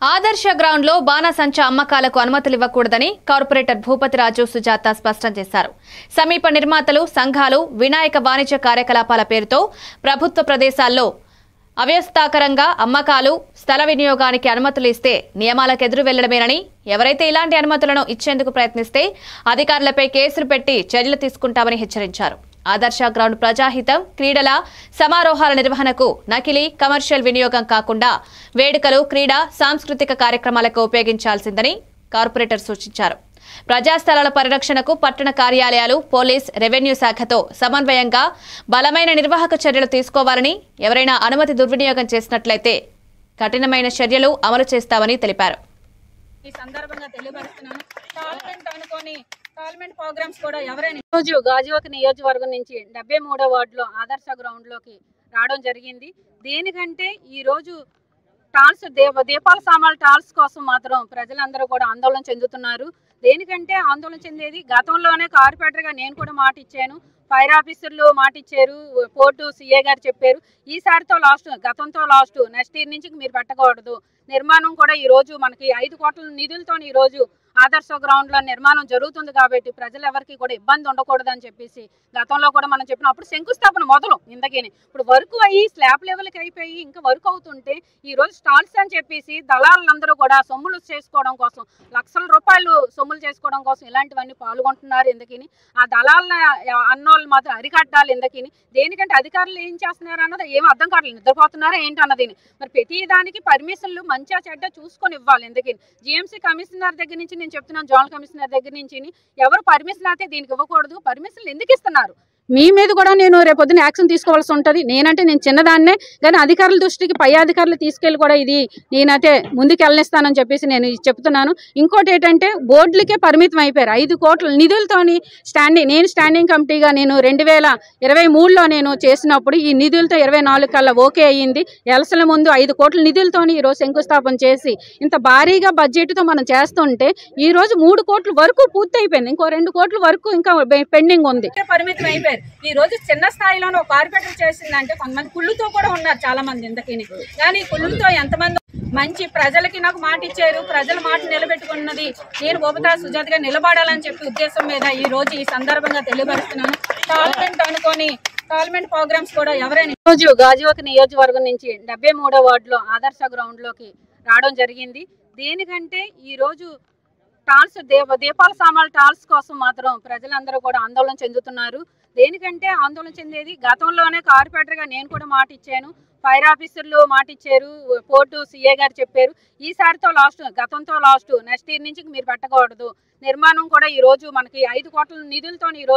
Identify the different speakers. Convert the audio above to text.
Speaker 1: ఆదర్శ గ్రౌండ్ లో బాణసంచా అమ్మకాలకు అనుమతులు ఇవ్వకూడదని కార్పొరేటర్ భూపతిరాజు సుజాత స్పష్టం చేశారు. సమీప నిర్మాతలు, సంఘాలు వినాయక వాణిజ్య కార్యకలాపాల పేరుతో ప్రభుత్వ ప్రదేశాల్లో అవ్యవస్థాకరంగా అమ్మకాలు, స్థల వినియోగానికి అనుమతులు ఇస్తే నియమాలకు ఎదురు వెళ్లడమేనని, ఎవరైతే ఇలాంటి అనుమతులను ఇచ్చేందుకు ప్రయత్నిస్తే అధికారులపై కేసులు పెట్టి చర్యలు తీసుకుంటామని హెచ్చరించారు. ఆదర్శ గ్రౌండ్ ప్రజాహితం, క్రీడల సమారోహాల నిర్వహణకు, నకిలీ కమర్షియల్ వినియోగం కాకుండా వేడుకలు, క్రీడా, సాంస్కృతిక కార్యక్రమాలకు ఉపయోగించాల్సిందని కార్పొరేటర్ సూచించారు. ప్రజాస్థలాల పరిరక్షణకు పట్టణ కార్యాలయాలు, పోలీస్, రెవెన్యూ శాఖతో సమన్వయంగా బలమైన నిర్వాహక చర్యలు తీసుకోవాలని, ఎవరైనా అనుమతి దుర్వినియోగం చేసినట్లయితే కఠినమైన చర్యలు అమలు చేస్తామని తెలిపారు.
Speaker 2: ఈ సందర్భంగా తెలియపరుస్తున్నాను. పార్లమెంట్ ప్రోగ్రామ్స్ కూడా ఎవరైనా రోజు గాజువాక నియోజకవర్గం నుంచి 73వ వార్డులో ఆదర్శ గ్రౌండ్ లోకి రావడం జరిగింది. దేనికంటే ఈ రోజు టాల్స్ దీపాల సామాన్ల టాల్స్ కోసం మాత్రం ప్రజలందరూ కూడా ఆందోళన చెందుతున్నారు. దేనికంటే ఆందోళన చెందేది గతంలోనే కార్పొరేటర్గా నేను కూడా మాట ఇచ్చాను, ఫైర్ ఆఫీసర్లు మాట ఇచ్చారు, పోర్టు సిఏ గారు చెప్పారు. ఈసారితో లాస్ట్, గతంతో లాస్ట్, నెక్స్ట్ ఇయర్ నుంచి మీరు పెట్టకూడదు. నిర్మాణం కూడా ఈ రోజు మనకి 5 కోట్ల నిధులతో ఈ రోజు ఆదర్శ గ్రౌండ్ లో నిర్మాణం జరుగుతుంది కాబట్టి ప్రజలు ఎవరికి కూడా ఇబ్బంది ఉండకూడదు అని చెప్పేసి గతంలో కూడా మనం చెప్పిన అప్పుడు శంకుస్థాపన మొదలు ఇంతకీని ఇప్పుడు వర్క్ అయ్యి స్లాబ్ లెవెల్కి అయిపోయి ఇంకా వర్క్ అవుతుంటే ఈ రోజు స్టాల్స్ అని చెప్పేసి దళాలందరూ కూడా సొమ్ములు చేసుకోవడం కోసం, లక్షల రూపాయలు సొమ్ములు చేసుకోవడం కోసం ఇలాంటివన్నీ పాల్గొంటున్నారు. ఎందుకని ఆ దళాలను అన్నోళ్ళు మాత్రం అరికట్టాలి. ఎందుకని దేనికంటే అధికారులు ఏం చేస్తున్నారు అన్నది ఏమీ అర్థం కావట్లేదు, నిద్రపోతున్నారా ఏంటి అన్నది. మరి ప్రతి దానికి పర్మిషన్లు మంచిగా చెడ్డ చూసుకొని ఇవ్వాలి. ఎందుకని జిఎంసీ కమిషనర్ దగ్గర నుంచి నేను చెప్తున్నాను, జోనల్ కమిషనర్ దగ్గర నుంచి ఎవరు పర్మిషన్ అయితే దీనికి ఇవ్వకూడదు. పర్మిషన్లు ఎందుకు ఇస్తున్నారు? మీ మీద కూడా నేను రేపొద్దున యాక్షన్ తీసుకోవాల్సి ఉంటుంది. నేనంటే నేను చిన్నదాన్నే, కానీ అధికారుల దృష్టికి పై అధికారులు తీసుకెళ్ళి కూడా ఇది నేనైతే ముందుకు వెళ్ళనిస్తానని చెప్పేసి నేను చెప్తున్నాను. ఇంకోటి ఏంటంటే బోర్డులకే పరిమితం అయిపోయారు. 5 కోట్ల నిధులతోని నేను స్టాండింగ్ కమిటీగా నేను 2023లో నేను చేసినప్పుడు ఈ నిధులతో 24 కల్లా ఓకే అయ్యింది. ఎలసల ముందు 5 కోట్ల నిధులతోని ఈరోజు శంకుస్థాపన చేసి ఇంత భారీగా బడ్జెట్తో మనం చేస్తుంటే ఈ రోజు 3 కోట్ల వరకు పూర్తి అయిపోయింది. ఇంకో 2 కోట్ల వరకు ఇంకా పెండింగ్ ఉంది. పరిమితం అయిపోయారు. ఈ రోజు చిన్న స్థాయిలోనే ఒక కార్పొరేటర్ చేసిందంటే కొంతమంది కుళ్ళుతో కూడా ఉన్నారు చాలా మంది. ఎందుకని కానీ కుళ్ళుతో ఎంతమంది మంచి ప్రజలకి నాకు మాట ఇచ్చారు, ప్రజల మాట నిలబెట్టుకున్నది నేను భూపతిరాజు సుజాతగా నిలబడాలని చెప్పి ఉద్దేశం మీద ఈ రోజు ఈ సందర్భంగా తెలియపరుస్తున్నాను. పార్లమెంట్ ప్రోగ్రామ్స్ కూడా ఎవరైనా రోజు గాజువాక నియోజకవర్గం నుంచి 73వ వార్డులో ఆదర్శ గ్రౌండ్ లోకి రావడం జరిగింది. దేనికంటే ఈ రోజు టాల్స్ దీపాల సామాన్ల టాల్స్ కోసం మాత్రం ప్రజలందరూ కూడా ఆందోళన చెందుతున్నారు. దేనికంటే ఆందోళన చెందేది గతంలోనే కార్పొరేటర్గా నేను కూడా మాట ఇచ్చాను, ఫైర్ ఆఫీసర్లు మాట ఇచ్చారు, పోర్టు సిఏ గారు చెప్పారు. ఈసారితో లాస్ట్, గతంతో లాస్ట్, నెక్స్ట్ ఇయర్ నుంచి మీరు పెట్టకూడదు. నిర్మాణం కూడా ఈ రోజు మనకి 5 కోట్ల నిధులతో ఈ రోజు